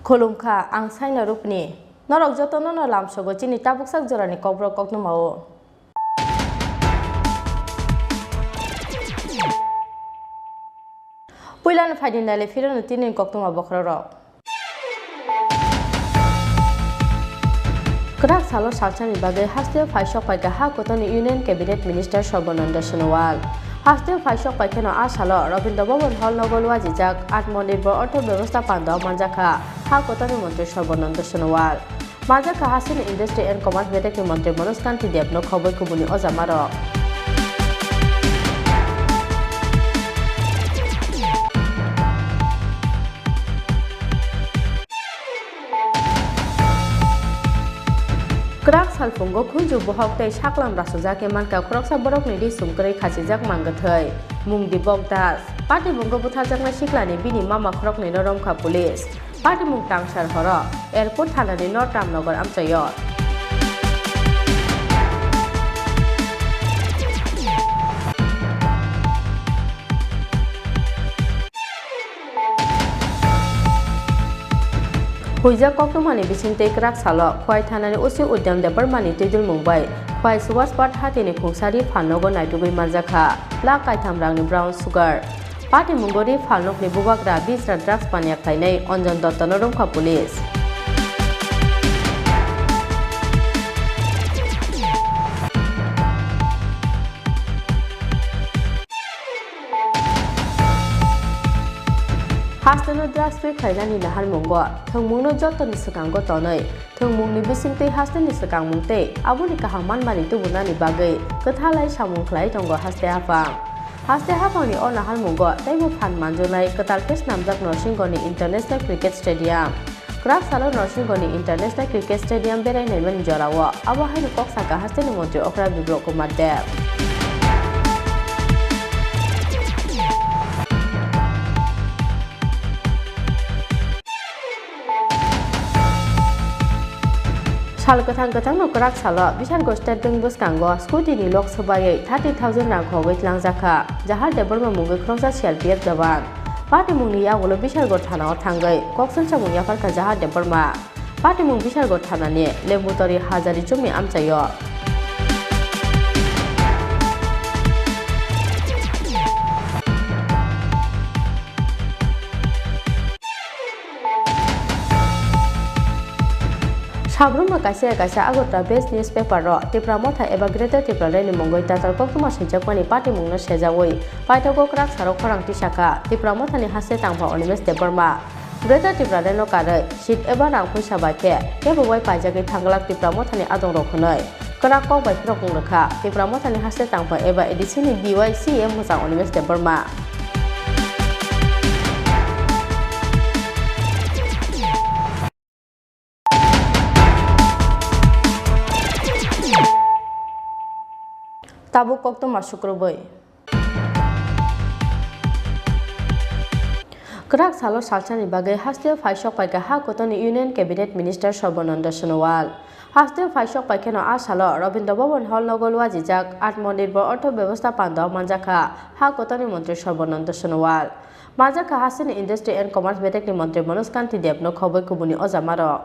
Kolumka ang saina rupni norok jotono no lamsogo Tini tabuksak jorani Koktwma o Puilan faidindale firon Tini Koktwma Bokhorokrok Krak salo salchani bagai hastil faisok paika ha kotoni Union Cabinet Minister Sarbananda Sonowal Hastil faisok paikeno asalo Rabindra Bhavan Hall nogolwa jijak Atmanirbhar Artho Byabostha Pando manjaka ha kotoni Mantri Sarbananda Sonowal Manjaka Hasin Industry and Commerce Bedekni Mantri Manoj Kanti Debno khoboi kubuni ojamaro Krak salfungo khunju bohok tei saklam rasujake manka khoroksa borokni ri sumkrai khasijak mangathai mungdi bogdas party bungo buthajakna siklani bini mama khorokni noromkha police party mung tangsar horo airport thanani North Ramnagar amchayo Huijak Koktwmani bisingtei krak salo khwai thanani usi udyam departmani tuidul mumbai khwai suwas part hatini khungsari phalnogo naitugui manjaka la kaithamrangni brown sugar party mungori phalnokni bubagra bisra drugs paniak thainai Anjan Dotto noromkha police Hastano drugs free khailani nahar mungo thongmungno jotoni sakango tonai thongmungni bisingtei hastani sakang mungtei aboni kahangman mani tubunani bagai kathalai samung khlai tongo haste hapangni o nahar mungo taibo phan manjolai katal kes namjak Norsingoni International Cricket Stadium Krak salo Norsingoni International Cricket Stadium berai naimani jorawo abo haini koksaka hastani mantri Okra Biblok Kumar Dev Sal katang no krak salo Bishargo State Bank Buskango Scrutiny Lok Sabhai 30,000 rang khogoi tlangjaka jahar department mungi khoroksa CRPF jawan party mungni yagolo Bishargo thanao thangai kokson samung yafarka jahar department party mung Bishargo thanani Lembutori Hajari Chumi amchayo Sabruma kaisa agota best newspaper ro Tripura motha eba Greater Tripura ni mongoi tatar Koktwma saijakmani party mungno sejawoi paitoko krak sarok khorang tisaka Tripura motha ni hase tangpha Onimes Deparma Greater Tripura no kare sit eba rang phaisa baike kebo wai paijagi thanglak Tripura motha ni adong rokhnoi krak kok bai prokung rakha Tripura motha ni hase tangpha eba edition ni BYCM musang Onimes Deparma Tabu Koktwma Sukrobai Krak salo salchani bagai hastil faisok paika ha kotoni Union Cabinet Minister Sarbananda Sonowal hastil faisok paikeno asalo Rabindra Bhavan Hall nogolwa jijak Atmanirbhar Artho Byabostha Pando manjaka ha kotoni Mantri Sarbananda Sonowal manjaka Hasin Industry and Commerce Bedekni Mantri Manoj Kanti Debno khoboi kubuni ojamaro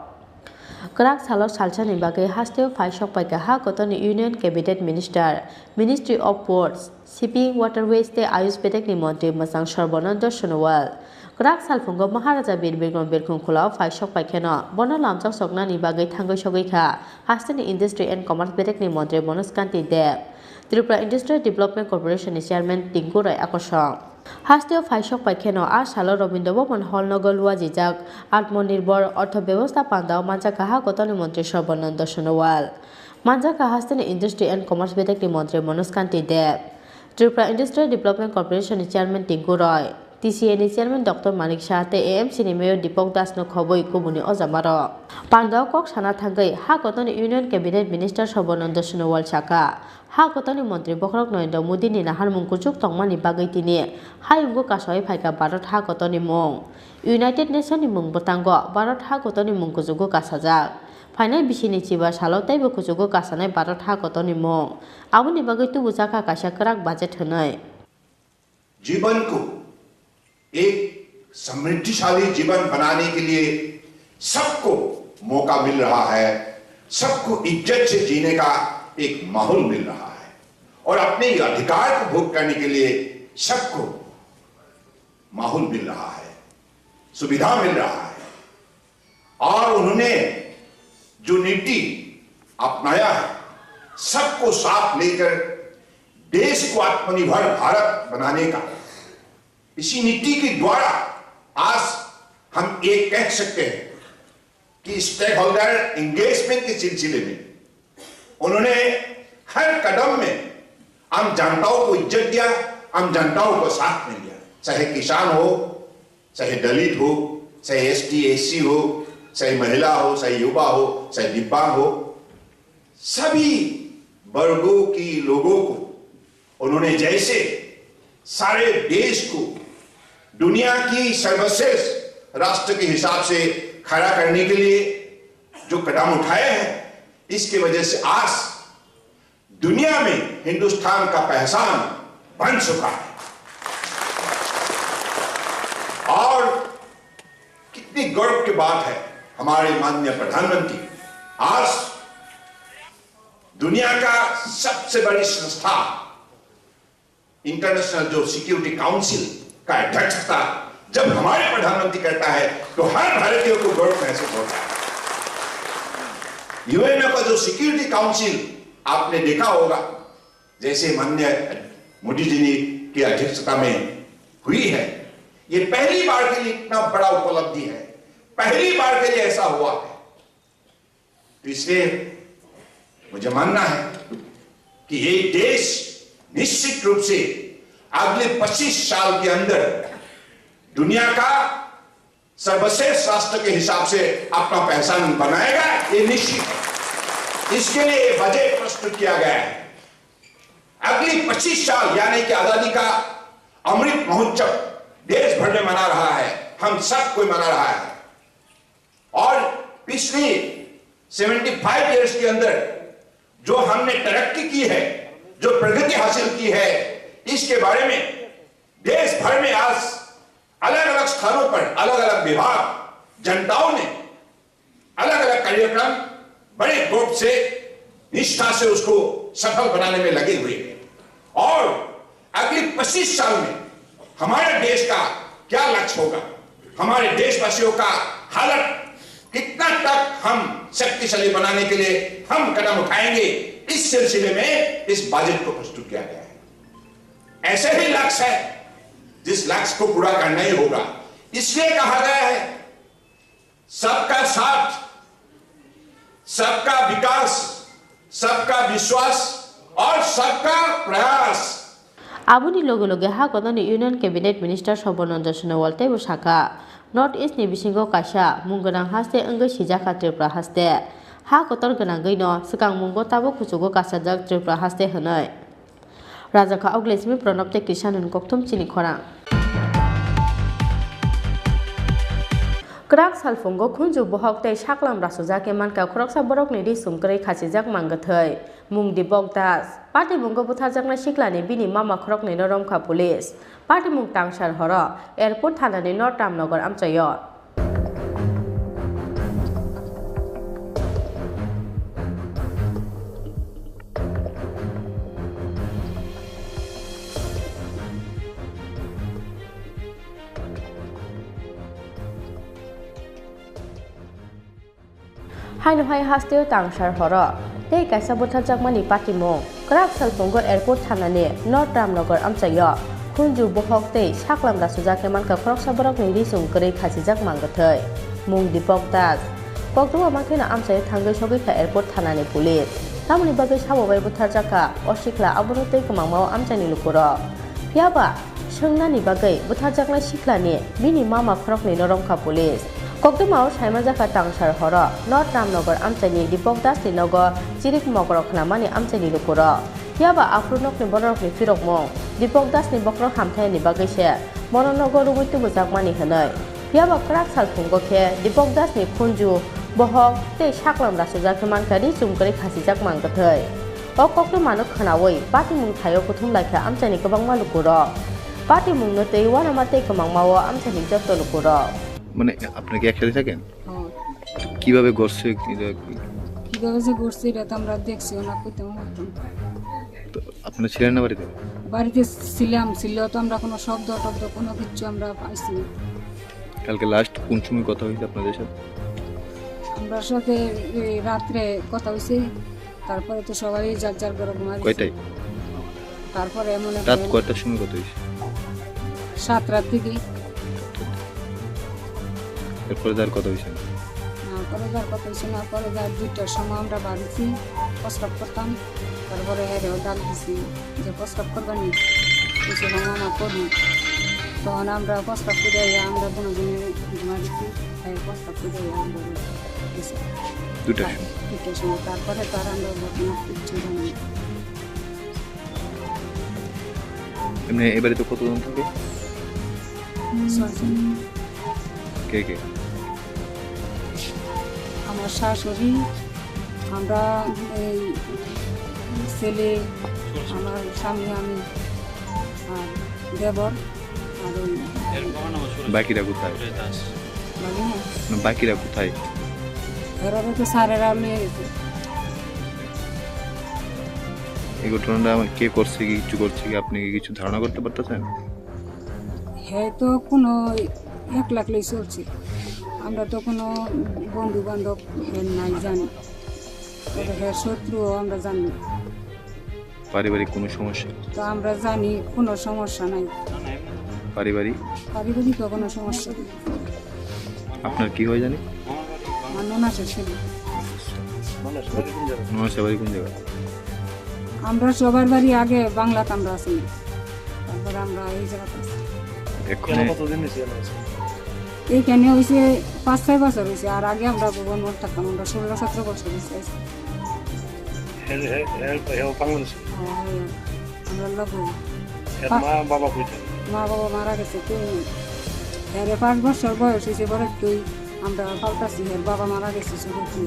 Krak salo salchani bagai hastil faisok paika ha kotoni Union Cabinet Minister Ministry of Ports Shipping Waterways te Ayush Bedekni Mantri Masang Sarbananda Sonowal Krak salfungo Maharaja Birbirgom Birkhung khulao faisok paikeno bono lamjak soknani bagai thangai sogoi kha Hastin Industry and Commerce Bedekni Mantri Manoj Kanti Dev Tripura Industrial Development Corporation ni Chairman Tinku Rai akosong Hastil faisok paikeno asalo Rabindra Bhavan Hall nogolwa jijak Atmanirbhar Artho Byabostha Pando manjaka ha kotoni Mantri Sarbananda Sonowal Manjaka Hastani Industry and Commerce Bedek Mantri Manoj Kanti Deb, Tripura Industrial Development Corporation Chairman Tinku Roy, TCA Chairman Dr. Manik Shah, AMC Mayor Dipok Das no Khoboi Kubuni Ozamaro. Pandokok Sana Thangai, Hakotoni Union Cabinet Minister Sobonanda Sunowal Chaka, Hakotoni Montri Bokhorokrok Noindo Mudini Nahar Mungkuchuk Tongmani Bagai Tini, Hayungo Kasoi Paika Barat Hakotoni Mong, United Nations Mung Botango, Barat Hakotoni Mungkuzugo Kasajak. Final bisini ciba salo tai bo kujugo kasanai barat ha kotoni mong abuni bagai tu bujaka kasya kerak budget hanai जीवन को एक समृद्धिशाली जीवन बनाने के लिए सबको मौका मिल रहा है, सबको इज्जत से जीने का एक माहौल मिल रहा है और अपने अधिकार को भोग करने के लिए सबको माहौल मिल रहा है, सुविधा मिल रहा है। और उन्होंने जो नीति अपनाया है, सबको साथ लेकर देश को आत्मनिर्भर भारत बनाने का, इसी नीति के द्वारा आज हम एक कह सकते हैं कि स्टेक होल्डर एंगेजमेंट के सिलसिले में उन्होंने हर कदम में आम जनताओं को इज्जत दिया, आम जनताओं को साथ में लिया, चाहे किसान हो, चाहे दलित हो, चाहे एसटी एससी हो, चाहे महिला हो, चाहे युवा हो, चाहे दिव्यांग हो, सभी वर्गों की लोगों को उन्होंने जैसे सारे देश को दुनिया की सर्वश्रेष्ठ राष्ट्र के हिसाब से खड़ा करने के लिए जो कदम उठाए हैं, इसकी वजह से आज दुनिया में हिंदुस्तान का पहचान बन चुका है। और कितनी गर्व की बात है, हमारे माननीय प्रधानमंत्री आज दुनिया का सबसे बड़ी संस्था इंटरनेशनल जो सिक्योरिटी काउंसिल का अध्यक्षता जब हमारे प्रधानमंत्री करता है तो हर भारतीय को गर्व महसूस होता है। यूएन का जो सिक्योरिटी काउंसिल आपने देखा होगा, जैसे माननीय मोदी जी की अध्यक्षता में हुई है, ये पहली बार के लिए इतना बड़ा उपलब्धि है, पहली बार के लिए ऐसा हुआ है। तो इसलिए मुझे मानना है कि ये देश निश्चित रूप से अगले 25 साल के अंदर दुनिया का सर्वश्रेष्ठ राष्ट्र के हिसाब से अपना पहचान बनाएगा, ये निश्चित है। इसके लिए बजट प्रस्तुत किया गया है। अगली 25 साल यानी कि आजादी का अमृत महोत्सव देश भर में मना रहा है, हम सब कोई मना रहा है। और पिछली 75 इयर्स के अंदर जो हमने तरक्की की है, जो प्रगति हासिल की है, इसके बारे में देश भर में आज अलग अलग स्थानों पर अलग अलग विभाग जनताओं ने अलग अलग कार्यक्रम बड़े ग्रुप से निष्ठा से उसको सफल बनाने में लगे हुए हैं। और अगले 25 साल में हमारे देश का क्या लक्ष्य होगा, हमारे देशवासियों का हालत कितना तक हम शक्तिशाली बनाने के लिए हम कदम उठाएंगे, इस सिलसिले में इस बजट को प्रस्तुत किया गया है। ऐसे ही लक्ष्य है जिस लक्ष्य को पूरा करना ही होगा। इसलिए कहा गया है सबका साथ, सबका विकास, सबका विश्वास और सबका प्रयास। Abuni logo ha kotoni Union Cabinet Minister Sobonanda Sunowal tebo saka North East ni bisingo kasha munggonang haste engge sijaka Tripura haste ha kotor gonang geino sekang munggo tabo kusugo kasajak Tripura haste hanai Raja ka Oglesmi Pranopte Kishanun Koktwma Tini khorang Krak salfungo khunju bohok tei saklam rasuja ke manka khoroksa borok ni sumkrei khasijak mangathai mung dibok das party mungo buthajakna siklani bini mama khorok ni romkha police party mung tangshar horo airport thanani North Ramnagar amchayo Haino hai hasteo tangshar horo tei kaisa buthajakmani party mung Krak salfungo airport thanani North Ramnagar amchayo khunju bohok tei saklam rasuja ke manka khoroksa borok ni sumkrei khasijak mangathai mung dipok das Koktwma makhina amchayo thangai sogoi kha airport thanani police tamoni bagai sabobai butarjaka osikla abonotei kemangmao amchani lukuro phiaba shengnani bagai butarjakla siklani bini mama khorokni norongkha police Koktwma saimajaka tangsar horo North Ramnagar amchani Dipok Dasni nogo Chirik Bokhorokrok amchani lukuro phiaba afrunokni borokni firokmong Dipok Dasni Bokhorok hamthayani bagai se Bononogo rubuitu bujakmani hanai phiaba krak salphunggo khe Dipok Dasni khunju bohok tei saklam rasujak mankari chumkari khasijak mangkathai o Koktwma no khanawi pati mung thayo kuthum laikha amchani kwbangma lukuro pati mung no tei wanama tei kwmangmao amchani jotto lukuro মানে আপনারা কি একসাথে থাকেন কিভাবে ঘটছে কিভাবে যে ঘটছে এটা তো আমরা দেখছি না কইতে পারতাম তো আপনারা ছিলেন না বাড়িতে বাড়িতে ছিল তো আমরা কোনো শব্দ টব্দ কোনো কিছু আমরা পাইছি না কালকে লাস্ট কোন সময় কথা হয়েছে আপনাদের সাথে আমরা সাথে রাত্রে কথা হয়েছে তারপরে তো সবাই যার যার ঘরে ঘুমাই কয়টায় তারপরে এমন রাত কয়টার সময় কথা হয়েছে 7 রাত থেকে এরপরে তার কথা হয়েছে না পরে যার কথা হয়েছে না পরে যার 2টার সময় আমরা বাড়িছি প্রস্রাব করতাম তারপরে হেরেও ডাল দিছি যে প্রস্রাব করবানি কিছু মামা করি তখন আমরা প্রস্রাব করে আমরা কোনো দিনে ঘুমাই দিচ্ছি প্রস্রাব করে আমরা 2টার সময় তারপরে তার আমরা ঘটনা কিচ্ছু জানি এমনি এবারে তো কতজন থাকে কে কে আমার শাশুড়ি আমরা এই ছেলে আমার স্বামী আমি আর দেবর আর ওই বাকিরা কোথায় মানে না বাকিরা কোথায় এরা তো স্যারেরা নিয়ে গেছে এই ঘটনাটা কে করছে কি কিছু করছে কি আপনি কি কিছু ধারণা করতে পারতেছেন হ্যাঁ তো কোনো একলাই চলছে আমরা তো কোনো বন্ধু বান্ধব নাই জানি তবে হ্যাঁ শত্রুও আমরা জানি পারিবারিক কোনো সমস্যা তো আমরা জানি কোনো সমস্যা নাই পারিবারিক কোনো সমস্যা নেই আপনার কি হয় জানি আমার ননাসের ছেলে ননাসের বাড়ি কোন জায়গা আমরা সবার বাড়ি আগে বাংলাতে আমরা আছি তারপরে আমরা এই জায়গাতে আছি এইখানে হয়েছে 5-6 বছর হয়েছে আর আগে আমরা ভুবন থাকতাম আমরা 16-17 বছর হয়েছে আমরা লোক মা বাবা মারা গেছে তুই এর 5 বছর বয়স হয়েছে পরে তুই আমরা পাল্টাছি এর বাবা মারা গেছে শুধু তুই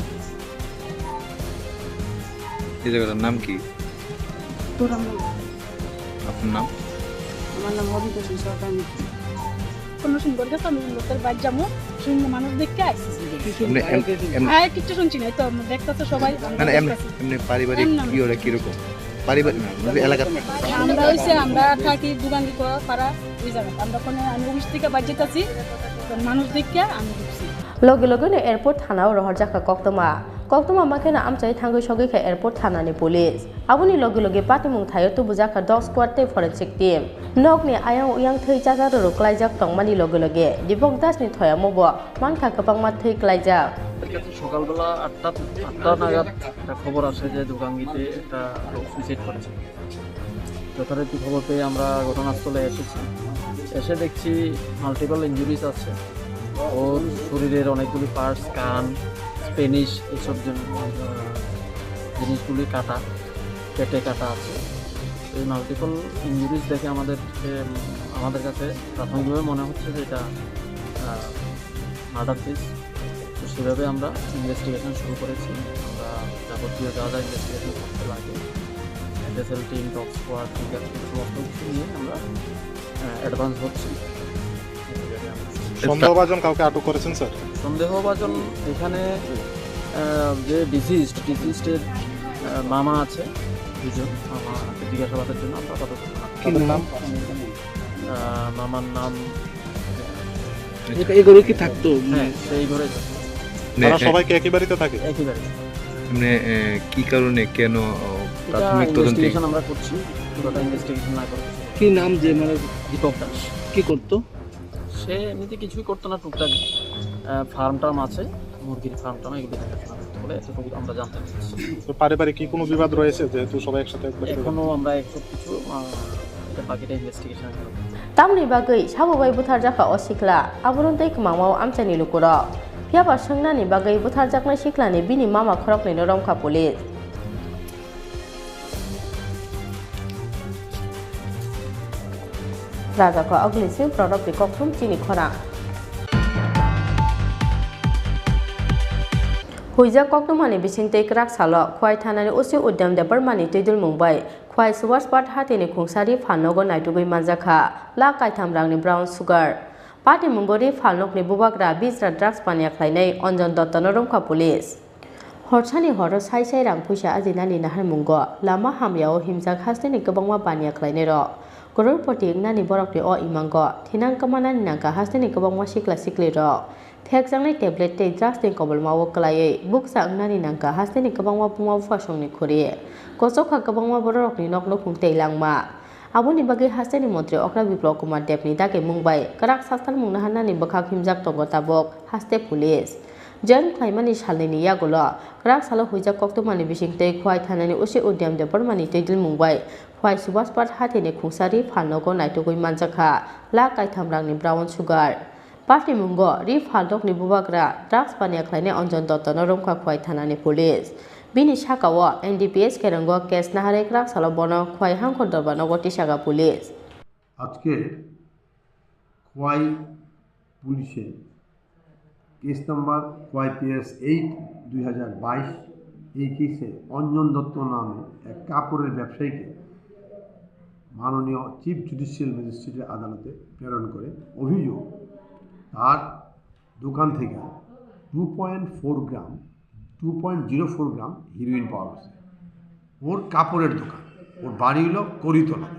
এই জায়গাটার নাম কি তোর আপনার নাম আমার নাম হবিতা সরকার কোনো সুন্দর দেখো আমি লোকের বাড়ি যাবো শুনে মানুষ দেখতে আসছি কিছু শুনছি না তো দেখতেছে সবাই এমনি পারিবারিক কি ওরা কিরকম পারিবারিক এলাকা আমরা হয়েছে আমরা থাকি দোকান পাড়া ওই জায়গা আমরা কোনো আমি অফিস থেকে বাড়ি যেতেছি মানুষ দেখতে আমি ঢুকছি লগে লগেनो airport थानाव रहरजाखा Koktwma makena amchai thangoi sogoi kha airport thanani police aboni loge loge patimung thayo tubujaka dog squad tei forensic team nokni ayang uyang thei chajar ro klaijak tongmani loge loge Dipok Dasni thoyamobo mankha kwbangma thei klaijak সকালবেলা 8টা নাগাদ একটা খবর আসে যে দোকানগিতে একটা লোক suicide করেছে যথারীতি খবর পেয়ে আমরা ঘটনাস্থলে এসেছি এসে দেখছি মাল্টিপল ইনজুরিজ আছে ওর শরীরের অনেকগুলি পার্টস কান স্পেনিশ এইসব জিনিসগুলি কেটে কাটা আছে এই মাল্টিপল ইনজুরিজ দেখে আমাদের কাছে প্রাথমিকভাবে মনে হচ্ছে যে এটা মার্ডার কেস তো সেভাবে আমরা ইনভেস্টিগেশন শুরু করেছি আমরা যাবতীয় যা যা ইনভেস্টিগেশন করতে লাগে FSL team dog squad finger সমস্ত কিছু নিয়ে আমরা অ্যাডভান্স হচ্ছি সন্দেহভাজন কাউকে আটক করেছেন স্যার সন্দেহভাজন এখানে যে ডিসিজডের মামা আছে দুজন মামাকে জিজ্ঞাসাবাদের জন্য আমরা তাদের নাম মামার নাম এই ঘরে কি থাকতো হ্যাঁ সেই ঘরে তারা সবাইকে একই বাড়িতে থাকে একই বাড়ি মানে কি কারণে কেন প্রাথমিক তদন্তে আমরা করছি পুরোটা ইনভেস্টিগেশন না করে কি নাম যে মানে দীপক দাস কি করতো সে এমনিতে কিছুই করতো না টুকটাক ফার্ম টার্ম আছে মুরগির ফার্ম টার্ম এগুলি দেখাশোনা করতো বলে বলে এতটুকু আমরা জানতে পারছি। তো পারিবারিক কি কোনো বিবাদ রয়েছে যেহেতু সবাই একসাথে একবার এখনো আমরা সব কিছু এটা বাকিটা investigation Tamni bagai sabubai buthar jaka o sikla aburun tei kmangmao amchani lukuro phiaba shangnani bagai buthar jaknai siklani bini mama khorokni romkha police Raja ko aglising product di Koktwma Tini khora Huija Koktwmani bisingtei krak salo khwai thanani usi udyam de Burmani tuidul mumbai khwai suwas pat hatini khungsari phalnogo naitugui manjakha la kaitham rangni brown sugar pati mungori phalnokni bubagra bisra drugs pania khlainai onjon dottono romkha police Horsani horo sai sai rang puisa ajinani nahar mungo lama hamyao himjak hasteni kobangma pania khlainai ro Kororpoti nani borokni o imango thinang kamanani nangka hasteni kobangma sikla sikli ro Thekjangnai tablet tei drugs ni kobolmawo klaiei buksa nani nangka hasteni kobangma pungma fasongni khori Kosokha kobangma borokni nokno khungtei langma Aboni bagai hasteni montri okra biplok kumar debni dake mungbai karak sastal mungna hanani bakhak himjak tongo tabok haste police Jan Klaimani Shalini Yagulo, Krak Salo Huija Koktwmani Bisingtei Khwai Thanani Usi Udyam de Burmani Tuidul Mumbai, Khwai Subas Pat Hatini Khungsari Phalnogo Naitugui Manjakha, La Kaitham Rangni Brown Sugar. Party Mungo, Ri Phalnokni Bubagra, Drugs Pania Klaine Onjon Dottono Romkha Khwai Thanani Police. Bini Shakawa, NDPS Kerango Kes Nahare Krak Salo Bono Khwai Hangkon Dorbanogo Tishaga Police. আজকে খোয়াই পুলিশে case number YPS 8/2022 এই কেসে অঞ্জন দত্ত নামে এক কাপড়ের ব্যবসায়ীকে মাননীয় chief judicial ম্যাজিস্ট্রেটের আদালতে প্রেরণ করে অভিযোগ তার দোকান থেকে 2.04 গ্রাম হিরোইন পাওয়া গেছে ওর কাপড়ের দোকান ওর বাড়ি হলো করিতলা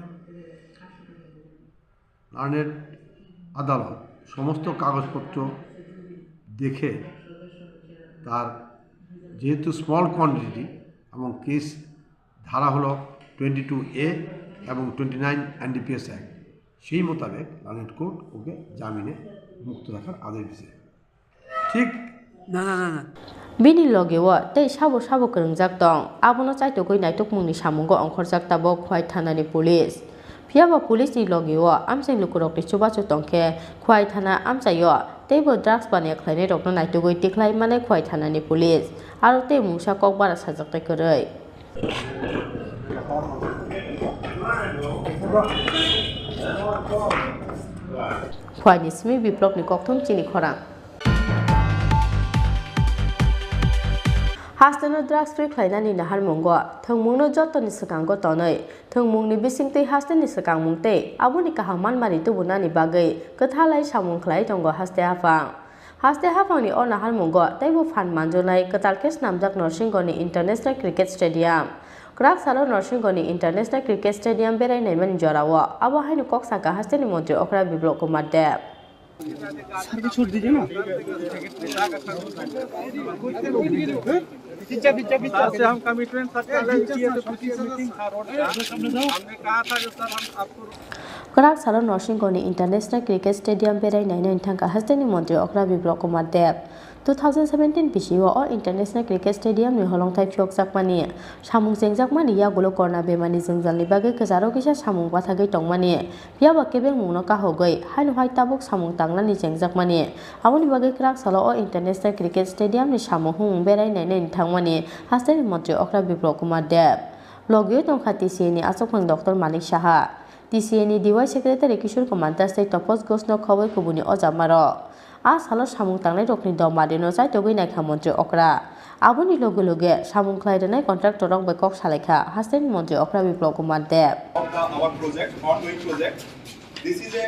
লার্নের আদালত সমস্ত কাগজপত্র দেখে তার যেহেতু স্মল কোয়ান্টিটি এবং কেস ধারা হলো 22A এবং 29 NDPS অ্যাক্ট সেই মোতাবেক লার্নেড কোর্ট ওকে জামিনে মুক্ত রাখার আদেশ দিয়েছে ঠিক না Bini logewa tei sabo sabo krengjak tong abono chaitogoi naitokmungni samungo ongkhorjak tabok Khwai Thanani police Phiaba police ni logewa amchai lukurokni chubachu tongkhe Khwai Thana amchayo teibo drugs pania khlainai rokno naitogoi tiklai mane Khwai Thanani police aro tei mungsa kokbara sajaktai koroi Khwai ni simi biplopni Koktwma Tini khorang Hastano drugs free khlainani nahar mungo thongmungno jottoni sakango tonoi thongmungni bisingtei hasteni sakangmungtei aboni kahangman mani tubunani bagai kathalai samung khlai tongo haste hafangni o nahar mungo teibo fan manjonai katalkes namjak Norsingoni International Cricket Stadium Krak Salo Norsingoni International Cricket Stadium berainai mani jorawo abo hainu koksaka hasteni montri okra biplok kumar deb স্যারকে ছোট দিছে না से हम commitment किए थे meeting था road पे हमने कहा था कि सर हम आपको Krak Salo Norsingoni International Cricket Stadium berainai nai thangka hasteni montri okra biplok kumar deb 2017 bisio o International Cricket Stadium ni holongthai phiokjakmani samung jengjakmani yagulo korna bemani jengjalni bagai kajaro kisa samung bathagei tongmani phiaba kebeng mungno kahogoi hainu hai tabuk samung tangnani jengjakmani aboni bagai Krak Salo o International Cricket Stadium ni samung hung berainai nai thangmani hasteni montri okra biplok kumar deb logio tongkha TCA ni achokphang Dr. Manik Saha TCA ni DY Secretary Kishore Kumar Das tei Topos Gosno khobor kubuni ojamaro A salo samung tangnai rokni dom marino chaitogoi naikha montri okra aboni loge loge samung khlairanai contractor rok bai kok salaikha hasteni montri okra biplok kumar deb our project ongoing project this is a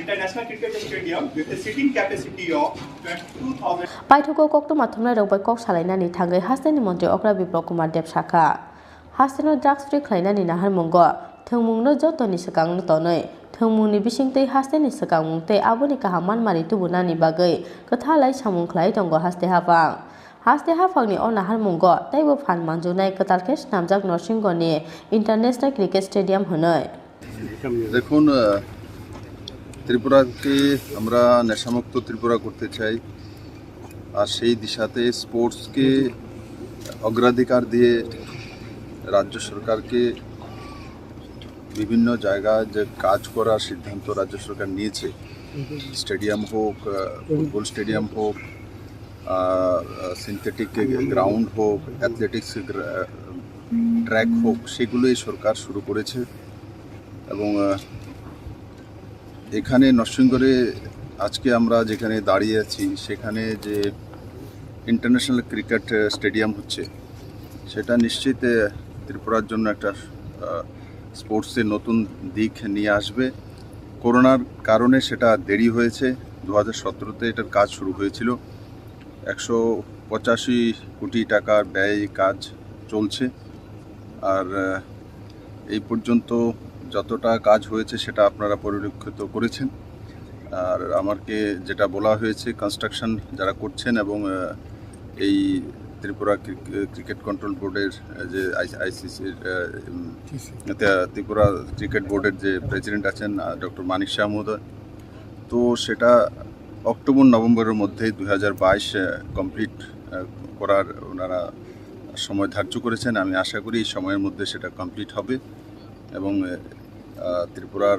international cricket stadium with a seating capacity of 22,000 Paithoko Koktwma thumnai rok bai kok salainani thangai hasteni montri okra biplok kumar deb sakha hasteno drugs free khlainani nahar mungo thongmungno jotoni sakangno tonoi thongmungni bisingtei hasteni sakangmungtei aboni kahangman mani tubunani bagai kathalai samung khlai tongo haste hafangni o nahar mungo teibo fan manjonai katalkes namjak Norsingoni International Cricket Stadium honoi দেখুন ত্রিপুরাকে আমরা নেশামুক্ত ত্রিপুরা করতে চাই আর সেই দিশাতে স্পোর্টসকে অগ্রাধিকার দিয়ে রাজ্য সরকারকে বিভিন্ন জায়গায় যে কাজ করার সিদ্ধান্ত রাজ্য সরকার নিয়েছে, স্টেডিয়াম হোক, ফুটবল স্টেডিয়াম হোক, সিনথেটিক গ্রাউন্ড হোক, অ্যাথলেটিক্স ট্র্যাক হোক, সেগুলোই সরকার শুরু করেছে। এবং এখানে নরসিংগড়ে আজকে আমরা যেখানে দাঁড়িয়ে আছি সেখানে যে ইন্টারন্যাশনাল ক্রিকেট স্টেডিয়াম হচ্ছে, সেটা নিশ্চিত ত্রিপুরার জন্য একটা স্পোর্টসের নতুন দিক নিয়ে আসবে। করোনার কারণে সেটা দেরি হয়েছে। 2017-তে এটার কাজ শুরু হয়েছিল। 185 কোটি টাকার ব্যয় কাজ চলছে। আর এই পর্যন্ত যতটা কাজ হয়েছে সেটা আপনারা পরিলক্ষিত করেছেন। আর আমাকে যেটা বলা হয়েছে, কনস্ট্রাকশন যারা করছেন এবং এই ত্রিপুরা ক্রিকেট কন্ট্রোল বোর্ডের যে আইসিসির ত্রিপুরা ক্রিকেট বোর্ডের যে প্রেসিডেন্ট আছেন ডক্টর মানিক শাহ মহোদয়, তো সেটা অক্টোবর-নভেম্বরের মধ্যে 2022 কমপ্লিট করার ওনারা সময় ধার্য করেছেন। আমি আশা করি এই সময়ের মধ্যে সেটা কমপ্লিট হবে এবং ত্রিপুরার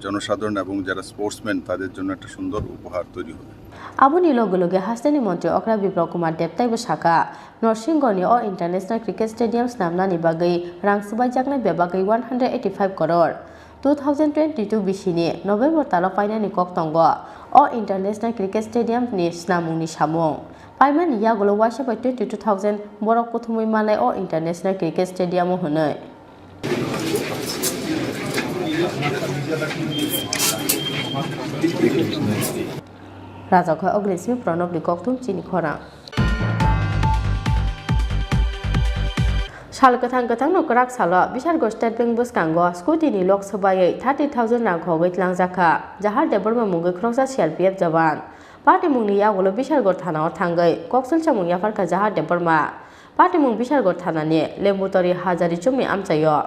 জনসাধারণ এবং যারা স্পোর্টসম্যান তাদের জন্য একটা সুন্দর উপহার তৈরি হবে। আবুনি লগে লগে হাস্তেনি মন্ত্রী অক্রা বিপ্লব কুমার দেবতাইবো শাখা নরসিংগড়নি অ ইন্টারন্যাশনাল ক্রিকেট স্টেডিয়াম স্নামনানি बागै रां सुबायजाकनाय बेबागै 185 करोड़ 2022 बिसिनि नभेम्बर तालो फाइनानि कक्तंग अ इंटरनेशनल क्रिकेट स्टेडियम नि स्नामुंनि सामुं पाइमानि यागुलो वाइसाबाय 22,000 बरक कुथुमै मानाय अ इंटरनेशनल क्रिकेट स्टेडियम होनै राजाखौ अग्निसिम प्रणबनि कक्तुम चिनि खरा साल गोथां गोथां नकराक साल बिसारगढ़ स्टेट बैंक बुसकांगो स्कुटिनि लोकसभायै 30,000 रां खगै लांजाखा जाहार देबरमा मुंगै ख्रंसा सीआरपीएफ जवान पार्टी मुंनि यागुलो बिसारगढ़ थानाव थांगै कक्सलसा मुं याफारका जाहार देबरमा पार्टी मुं बिसारगढ़ थानानि लेम्बुतरी हाजारि चुमि आमचायो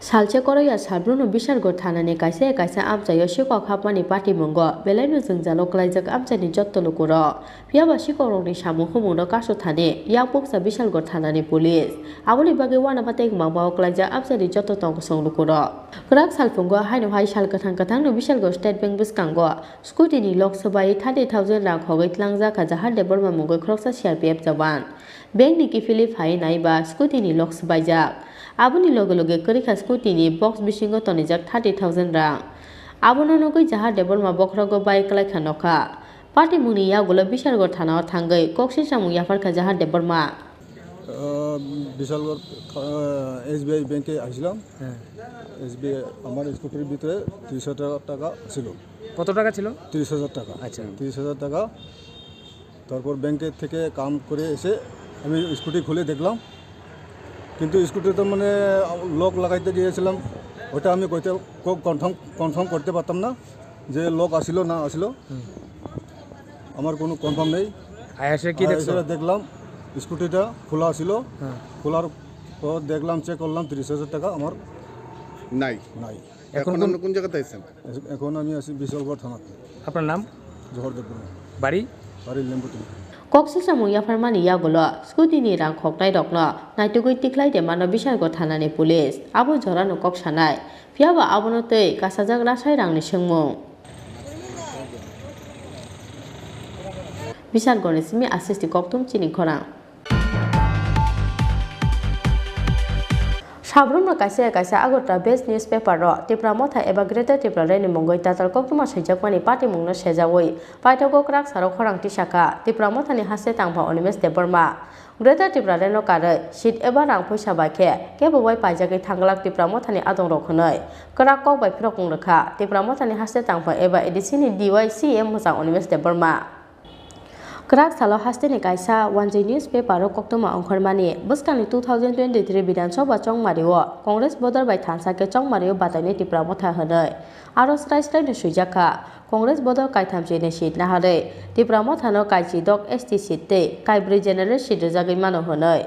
सालचे करैया साब्रुनो बिसारगढ़ थानानि कायसे कायसे आमचायो सिकक हाबमानि पार्टी मुंगो बेलायनो जोंजालो क्लाइजक आमचानि जत्तलुकुरो पियाबा सिकरंनि सामु हुमुनो कासु थानि यापुकसा बिसारगढ़ थानानि पुलिस आबुनि बागै वानाबाते माबाव क्लाइजा आमचानि जत्त तंग संलुकुरो क्राक सालफुंगो हायनो हाय साल गोथां गोथांनो बिसारगढ़ स्टेट बैंक बुसकांगो स्कुटिनि लोकसभायै 30,000 रां खगै लांजाखा जाहार देबरमा मुंगै ख्रंसा सीआरपीएफ जवान बैंकनि किफिलि फाय नायबा स्कुटिनि लोकसभायजाक आबुनि लगे लगे करिखा स्कुटिनि बक्स बिसिंगो तनिजाक 30,000 रां आबुनो नगै जाहार देबरमा बखरगो बाइक लायखा नखा पार्टी मुनि यागुलो बिसारगढ़ थानाव थांगै कक्सिन सामु याफारखा जाहार देबरमा বিশালগড় এসবিআই ব্যাংকে আসলাম। এসবিআই আমার স্কুটির ভিতরে 30,000 টাকা ছিল। কত টাকা ছিল? 30,000 টাকা। আচ্ছা, 30,000 টাকা। তারপর ব্যাংকের থেকে কাম করে এসে আমি স্কুটি খুলে দেখলাম, কিন্তু স্কুটিতে মানে লক লাগাইতে গিয়েছিলাম, ওটা আমি কনফার্ম করতে পারতাম না যে লক আসিল না আসিল, আমার কোনো কনফার্ম নেই। দেখলাম স্কুটিটা খোলা ছিল, খোলার পর দেখলাম চেক করলাম 30,000 টাকা আমার নাই। এখন কোন জায়গাতে আছেন? এখন আমি আছি বিশালগড় থানাতে। আপনার নাম? জহরদেব বাড়ি? বাড়ি লেম্বুতলি। कक्सिसा मुं याफारमानि यागुलो स्कुटिनि रां खगनाय दक्नो नायटुगै तिख्लाय देमानो बिसारगढ़ थानानि पुलिस आबो जरानो कक्सानाय फियाबा आबोनो तै कासाजाक रासाय रांनि सोंमुं बिसारगढ़नि सिमि आसिस्ति कक्तुम चिनि खरा साब्रुमनो कायसे कायसे आगरटा बेस्ट न्यूज पेपर त्रिपुरा मथा एबा ग्रेटर त्रिपुरा रेनि मंगै ताताल कोक्तुमा सैजाकमानि पार्टी मुंनो सेजावै पाइथागो क्राक सारो खरांथि शाखा त्रिपुरा मथानि हासे तांफा अनिमेश देबबर्मा ग्रेटर त्रिपुरा रेनो कारै सीट एबा रां फैसा बायखे केबोबाय पाइजागै थांगलाक त्रिपुरा मथानि आदं रखनै क्राक कक बाय फिरक मुंरखा त्रिपुरा मथानि हासे तांफा एबा एडिसिनि DYCM मोजां अनिमेश देबबर्मा क्राक सालो हास्तेनि कायसा वानजै न्यूज पेपर कोक्तुमा अंखरमानि बुसकानि 2023 विधानसभा चंगमारिओ कांग्रेस बदर बाय थानसाके चंगमारिओ बादायनि त्रिपुरा मथा होनै आरज रायज्लायनो सुइजाखा कांग्रेस बदर कायथामसिनि सीट नाहारै त्रिपुरा मथानो कायचि दक ST सीट तै कायब्रै जेनेरेल सीट रोजागै मानो होनै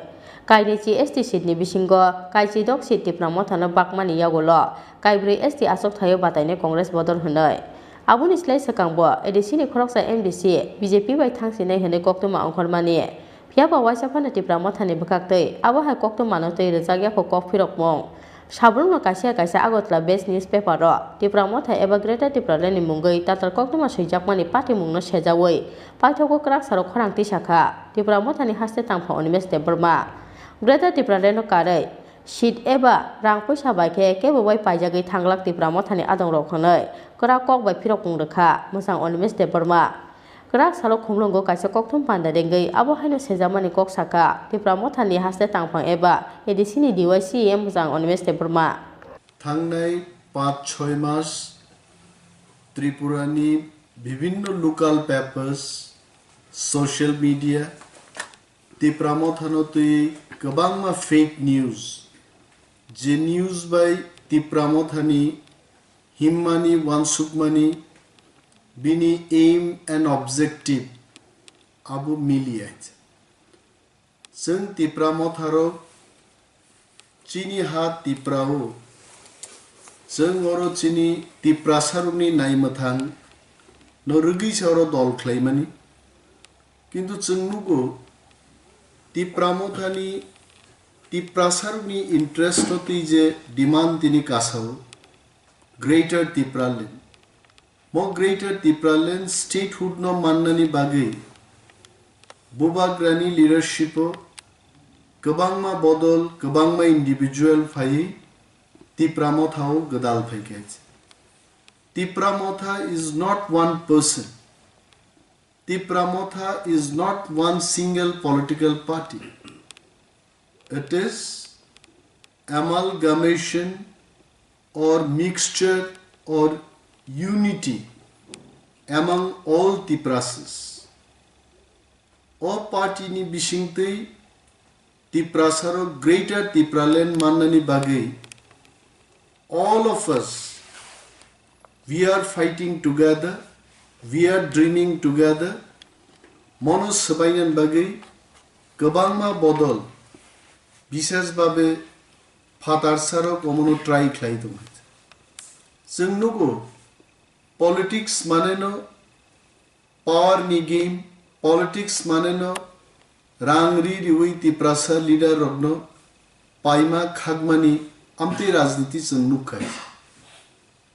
कायनिचि ST सीटनि बिसिंगो कायचि दक सीट त्रिपुरा मथानो बाकमानि यागुलो कायब्रै ST आसक थायो बादायनि कांग्रेस बदर होनै आबुनि स्लाय सकांबो एडिसिनि खरकसा MDC BJP बाय थांसिनाय होनै कोक्तुमा अंखरमानि Yapa waisa phane Tripura mothani bukak abo hai Koktwma no tei rejak yapo kok phirok mong Sabrung no kaisa Agotla based newspaper ro Tripura mothai eba Greater Tripura ni mungoi tatar Koktwma swijak mani party mungno sejawoi paithoko krak sarok khorang tisakha Tripura mothani haste tangpha Onimes Burma Greater Tripura no karai Sheet eba rang paisa bai kebo bai paijagoi thanglak Tripura mothani adong rok khanai krak kok bai phirok mung rekha musang Onimes Burma Krak salok khumlongo kaisa Koktwma panda dengai abo haino sejamani kok saka Tripura mothani haste tangphang eba edisini DYCM musang Onimes Burma Thangnai 5-6 mas Tripurani bibhinno local papers social media Tripura mothanotui kwbangma fake news je news by Tripura mothani himmani wansukmani bini aim and objective abu miliait seng Tripura motharo chini ha Tripurao seng oro chini Tripura saruni naimathang no rugi soro dol khlaimani kintu chengnugo Tripura mothani Tripura saruni interest hoti je demand tini kasao Greater Tripura land Mo Greater Tripura land statehood no mannani bagai Bobagrani leadership kwbangma bodol kwbangma individual phai Tripura mothao gadal phaikech Tripura motha is not one person Tripura motha is not one single political party it is amalgamation or mixture or unity among all Tripurasis. O party ni bisingtei Tripura Greater Tripura land mannani bagai. All of us, we are fighting together, we are dreaming together. Mono sabainan bagai kwbangma bodol bises babe fatar sarok omono try khlai dong. Jengnugo politics maneno power ni game politics maneno rangri riwi Tripura leader rogno paima khagmani amte rajniti jengnukai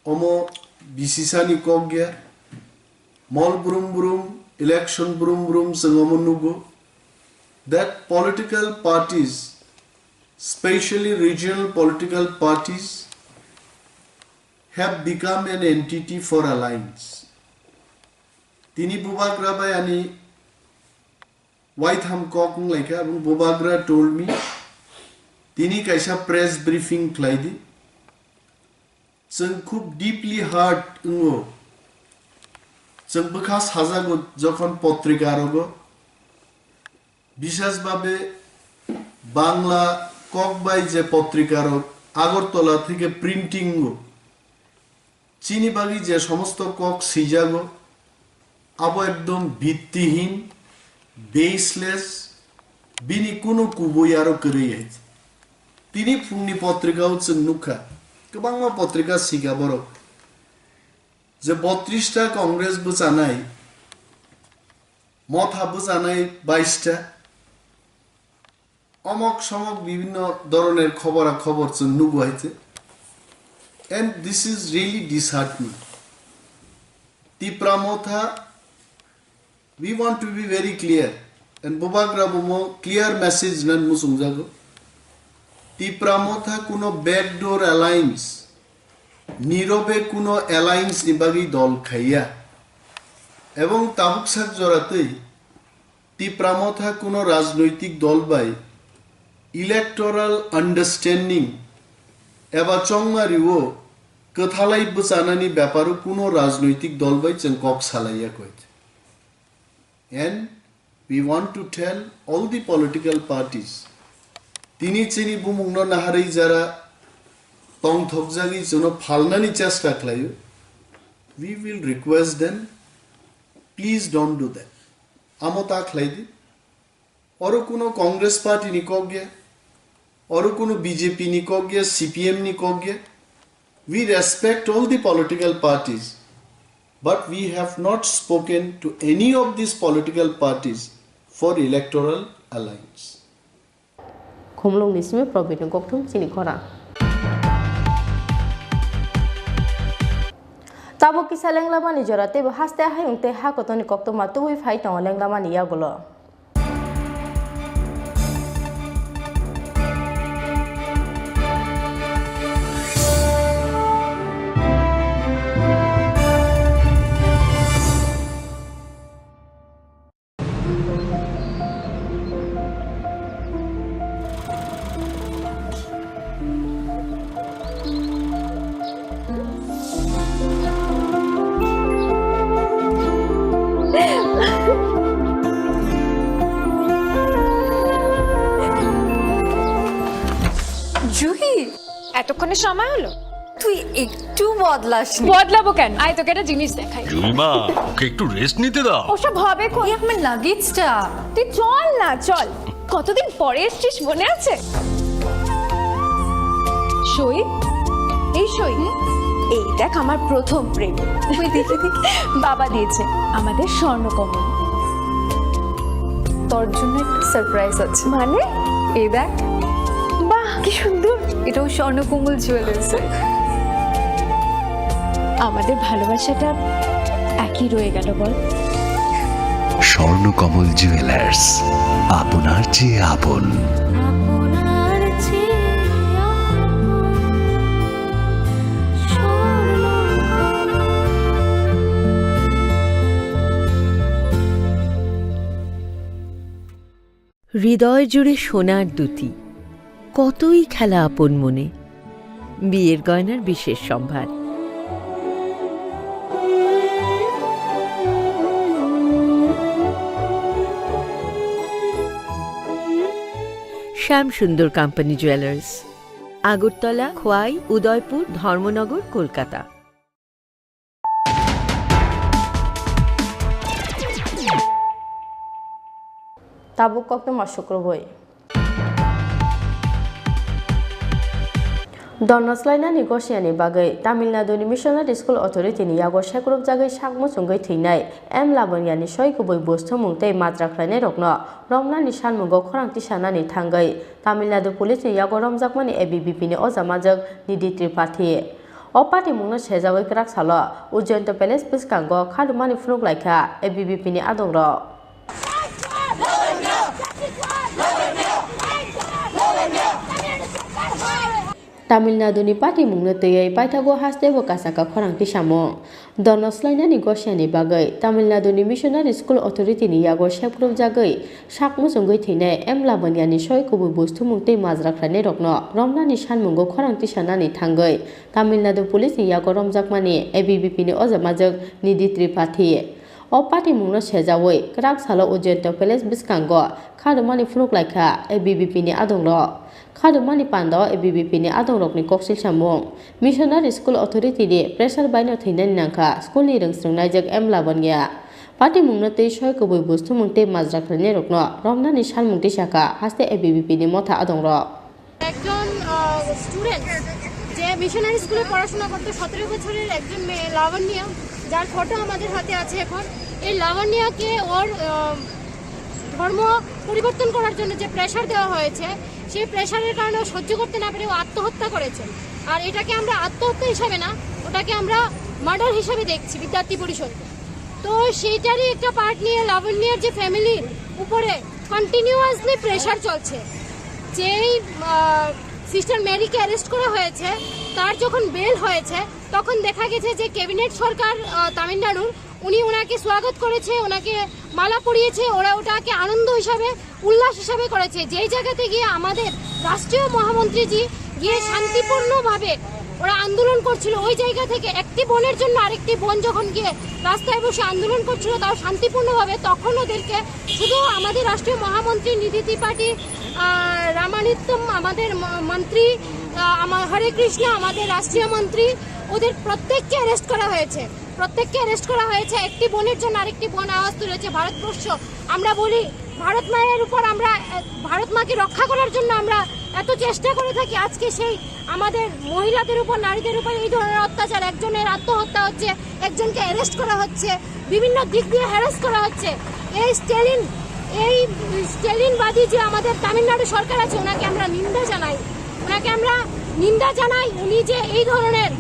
omo bisisani kogya mol brum brum election brum brum sengomonugo that political parties especially regional political parties have become an entity for alliance. Tini Bobagra by ani White Ham Kokung like Bobagra told me Tini kaisa press briefing klaidi Seng khub deeply hurt ungo Seng bekas hazago jokhon potrika rogo Bishas babe Bangla kok by je potrika rog Agortola theke printing go চিনি বাগি যে সমস্ত cock সিজাগো আবো একদম ভিত্তিহীন baseless বিনি কোনো কুবই আরো করে যাইছে তিনি ফুংনি পত্রিকা হচ্ছে নুখা গোবাংমা পত্রিকা সিগা বড় যে 32টা কংগ্রেস বুঝানাই মথা বুঝানাই 22টা অমক সমক বিভিন্ন ধরনের খবরাখবর নুগো হইছে And this is really disheartening. Tripura motha, we want to be very clear. And Bobagra Bomo clear message nan musungjago. Tripura motha kuno backdoor alliance. Nirobe kuno alliance nibagi dol khaiya. Ebong tabuksak joratei Tripura motha kuno rajnoitik dol bai electoral understanding eba chongmariwo kathalai busanani byaparu kuno rajnoitik dol bai chengkok salaiya koit and we want to tell all the political parties tini chini bumungno naharei jara tong thokjagi jono phalnani chesta khlayo we will request them please don't do that amota khlaidi oro kuno congress party ni kogya oro kuno bjp ni kogya cpm ni kogya we respect all the political parties but we have not spoken to any of these political parties for electoral alliance. Khumlung nisme Province Koktwma Tini khora. Tabo kisa lenglamani jorate bo haste hayungte hakotoni Koktwma tuwi phai tong lenglamani yagulo. Juhi এতক্ষণে সময় হলো তুই একটু বদলাসনি বদলাবো কেন আয় তোকে একটা জিনিস দেখাই জুইমা ওকে একটু রেস্ট নিতে দাও ওসব হবে কোন আমার লাগেজটা তুই চল না চল কতদিন পরে এসেছিস মনে আছে সই এই সই এই দেখ আমার প্রথম প্রেম তুই দেখে দেখে বাবা দিয়েছে আমাদের স্বর্ণকমল তোর জন্য একটা সারপ্রাইজ আছে মানে এই দেখ বাহ কি সুন্দর এটাও স্বর্ণকমল জুয়েলার্স আমাদের ভালোবাসাটা একই রয়ে গেল বল স্বর্ণকমল জুয়েলার্স আপনার চেয়ে আপন হৃদয় জুড়ে সোনার দুটি কতই খেলা আপন মনে বিয়ের গয়নার বিশেষ সম্ভার Shyamsundar company jewellers Agartala Khowai Udaipur Dharmanagar Kolkata Tabuk Koktwma Shukroboi. Donnoslaina Negosiani Bagai, Tamil Nadu Missionary School Authority ni Yago Shakrub Jagai Shakmo Sungai Tinai, M. Labanyani Shoikuboi Bosto Mungte Matraklane Rokno, Romna Nishan Mungo Korang Tishana ni Tangai, Tamil Nadu Police ni Yago Romjakmani ABBP ni Ozamajak Nidi Tripati. Opati Mungno Shezawai Krak Sala, Ujento Palace Piskango, Kadumani Frug Laika, ABBP ni Adongro. Tamil Nadu ni party mungno teyai paithago haste bo kasaka khorang tisamo Donnoslaina Negosiani bagai Tamil Nadu ni Missionary School Authority ni yago shapgrup jagai sakmo sungai thine M. Labanyani shoikubui bostu mungtei majrakrane rokno romna ni sanmungo khorang tisana ni thangai Tamil Nadu Police ni yago romjakmani ABBP ni ojamajak Nidi Tripati O party mungno sejawai krak salo ujento palace biskango khadumani fruk laika ABBP ni adongro Kadumani Pando ABBP ni Adongrokni Koksil Samong Missionary School Authority ni pressure baino thainan nangka school ni rungsrungnai jak M. Labanya Party mungno tei shoikubui bostu mungte majrakrane rokno romna ni salmungti saka haste ABBP ni motha adongro একজন student যে missionary স্কুলে পড়াশোনা করতে 17 বছরের একজন মেয়ে লাবণ্য যার photo আমাদের হাতে আছে এখন এই লাবণ্যকে ওর ধর্ম পরিবর্তন করার জন্য যে প্রেসার দেওয়া হয়েছে সেই প্রেসারের কারণে ও সহ্য করতে না পেরে ও আত্মহত্যা করেছে আর এটাকে আমরা আত্মহত্যা হিসাবে না ওটাকে আমরা মার্ডার হিসাবে দেখছি বিদ্যার্থী পরিষদ তো সেইটারই একটা পার্ট নিয়ে লাবণ্যের যে ফ্যামিলির উপরে কন্টিনিউয়াসলি প্রেসার চলছে যেই সিস্টার মেরিকে অ্যারেস্ট করা হয়েছে তার যখন বেল হয়েছে তখন দেখা গেছে যে ক্যাবিনেট সরকার তামিলনাড়ুর উনি ওনাকে স্বাগত করেছে ওনাকে মালা পরিয়েছে ওরা ওটাকে আনন্দ হিসাবে উল্লাস হিসাবে করেছে যেই জায়গাতে গিয়ে আমাদের রাষ্ট্রীয় মহামন্ত্রীজি গিয়ে শান্তিপূর্ণভাবে ওরা আন্দোলন করছিল ওই জায়গা থেকে একটি বোনের জন্য আরেকটি বোন যখন গিয়ে রাস্তায় বসে আন্দোলন করছিল তাও শান্তিপূর্ণভাবে তখন ওদেরকে শুধু আমাদের রাষ্ট্রীয় মহামন্ত্রী নিধি ত্রিপাঠী রামানিত্যম আমাদের মন্ত্রী হরে কৃষ্ণ আমাদের রাষ্ট্রীয় মন্ত্রী ওদের প্রত্যেককে অ্যারেস্ট করা হয়েছে একটি বোনের জন্য আরেকটি বোন আওয়াজ তুলেছে ভারতবর্ষ আমরা বলি ভারত মায়ের উপর আমরা ভারত মাকে রক্ষা করার জন্য আমরা এত চেষ্টা করে থাকি আজকে সেই আমাদের মহিলাদের উপর নারীদের উপর এই ধরনের অত্যাচার একজনের আত্মহত্যা হচ্ছে একজনকে অ্যারেস্ট করা হচ্ছে বিভিন্ন দিক দিয়ে হ্যারাস করা হচ্ছে এই স্টেলিন এই স্টেলিনবাদী যে আমাদের তামিলনাড়ু সরকার আছে ওনাকে আমরা নিন্দা জানাই। উনি যে এই ধরনের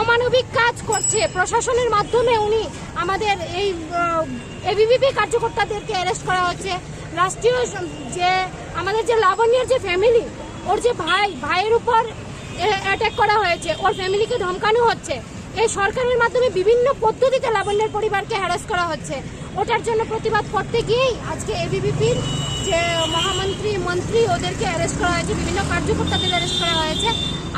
অমানবিক কাজ করছে, প্রশাসনের মাধ্যমে উনি আমাদের এই এবিভিপি কার্যকর্তাদেরকে অ্যারেস্ট করা হচ্ছে। রাষ্ট্রীয় যে আমাদের যে লাবণ্যের যে ফ্যামিলি, ওর যে ভাইয়ের উপর অ্যাটাক করা হয়েছে, ওর ফ্যামিলিকে ধমকানো হচ্ছে। এই সরকারের মাধ্যমে বিভিন্ন পদ্ধতিতে লাবণ্যের পরিবারকে হ্যারাস করা হচ্ছে। ওটার জন্য প্রতিবাদ করতে গিয়েই আজকে এবিভিপির যে মন্ত্রী ওদেরকে অ্যারেস্ট করা হয়েছে, বিভিন্ন কার্যকর্তাদের অ্যারেস্ট করা হয়েছে।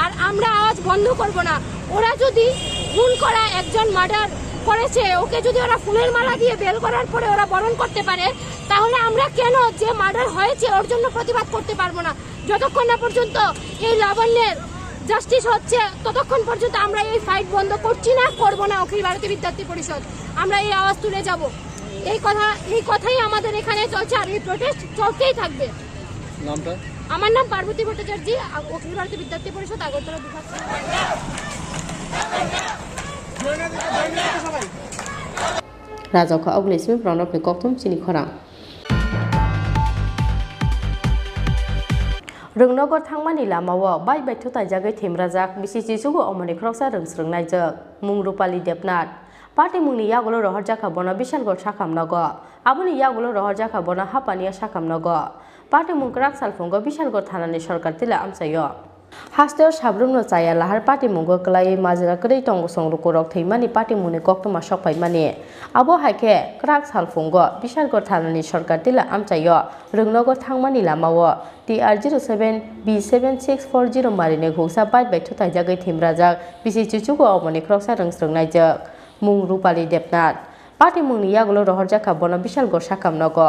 আর আমরা আওয়াজ বন্ধ করব না। ওরা যদি খুন করা একজন মার্ডার করেছে, ওকে যদি ওরা ফুলের মালা দিয়ে বেল করার পরে ওরা বরণ করতে পারে, তাহলে আমরা কেন যে মার্ডার হয়েছে ওর জন্য প্রতিবাদ করতে পারবো না? যতক্ষণ না পর্যন্ত এই লাবণ্যের জাস্টিস হচ্ছে ততক্ষণ পর্যন্ত আমরা এই ফাইট বন্ধ করছি না, করবো না। অখিল ভারতীয় বিদ্যার্থী পরিষদ আমরা এই আওয়াজ তুলে যাব। এই কথাই আমাদের এখানে চলছে, আর এই প্রোটেস্ট চলতেই থাকবে। নামটা? আমার নাম পার্বতী ভট্টাচার্য, অখিল ভারতীয় বিদ্যার্থী পরিষদ আগরতলা বিভাগ। রাজখা অগ্নিসমি প্রণবনি কক্তম চিনি খরাং রংনগর থাংমানি লামাও বাই বাইথু তাইজাগै थेमराजाक बिसि जिसुगु अमनि ख्रक्सा रोंस्रोंनायजों मुं रुपाली देबनाथ पार्टी मुंनि यागुलो रहरजाखा बना बिशालगढ़ साखामनगो आबुनि यागुलो रहरजाखा बना हापानिया साखामनगो पार्टी मुं क्राक सालफुंगो बिशालगढ़ थानानि सरकार तिला आमसायो हास्तेव साब्रुमनो चाया लाहार पार्टी मुंगो क्लायै माजिरा कै टंगो संरुकुरक थैमानि पार्टी मुंनि कोक्तमा सकफायमानि आबो हायखे क्राक सालफुंगो बिशालगढ़ थानानि सरकार तिला आमसायो रंनगर थांमानि लामाओ TR07 B7640 मारिने घोसा बाइट बाइथु ताइजागै थेमराजाक बिसि चिचुगु अमनि ख्रक्सा रोंस्रोंनायजों मुं रुपाली देबनाथ पार्टी मुंनि यागुलो रहरजाखा बना बिशालगढ़ साखामनगो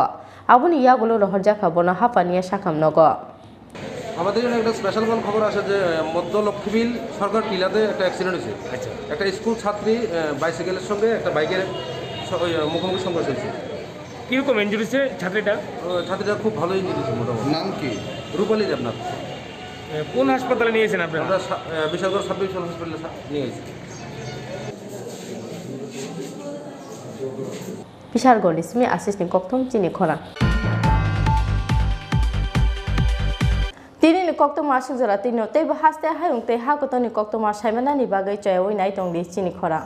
आबुनि यागुलो रहरजाखा बना हापानिया साखामनगो আমাদের জন্য একটা স্পেশাল কোন খবর আছে যে মধ্য লক্ষ্মীবিল সরকার টিলাতে একটা অ্যাক্সিডেন্ট হয়েছে। আচ্ছা, একটা স্কুল ছাত্রী বাইসাইকেলের সঙ্গে একটা বাইকের মুখোমুখি সংঘর্ষ হয়েছে। কীরকম ইঞ্জুরি হয়েছে ছাত্রীটা? ছাত্রীটা খুব ভালো ইঞ্জুরি হয়েছে মোটামুটি। নাম কি? রূপালী দেবনাথ। কোন হাসপাতালে নিয়েছেন আপনারা? আমরা বিশালগড় সাব ডিভিশন হসপিটালে নিয়ে গেছি। बिशालगढ़ निस्मी आशिषनि कोक्तम चिनि खरा Tini ni Koktwma sujara tino teibo haste hayung tei hakotoni Koktwma saimanani bagai chayawoi nai tongdi chini khora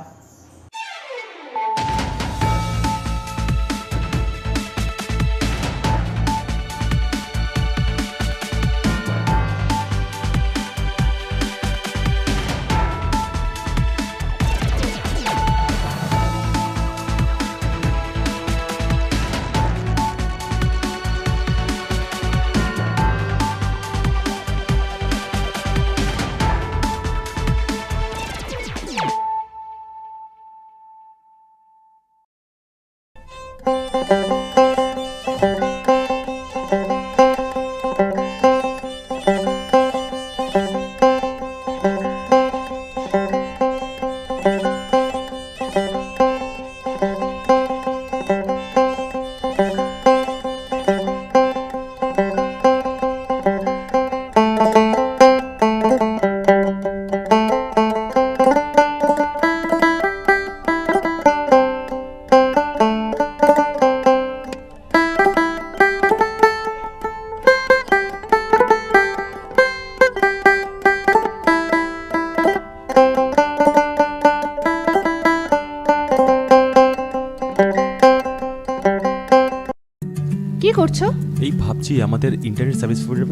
কি করছো? এই ভাবছি আমাদের ইন্টারনেট সার্ভিস প্রোভাইডার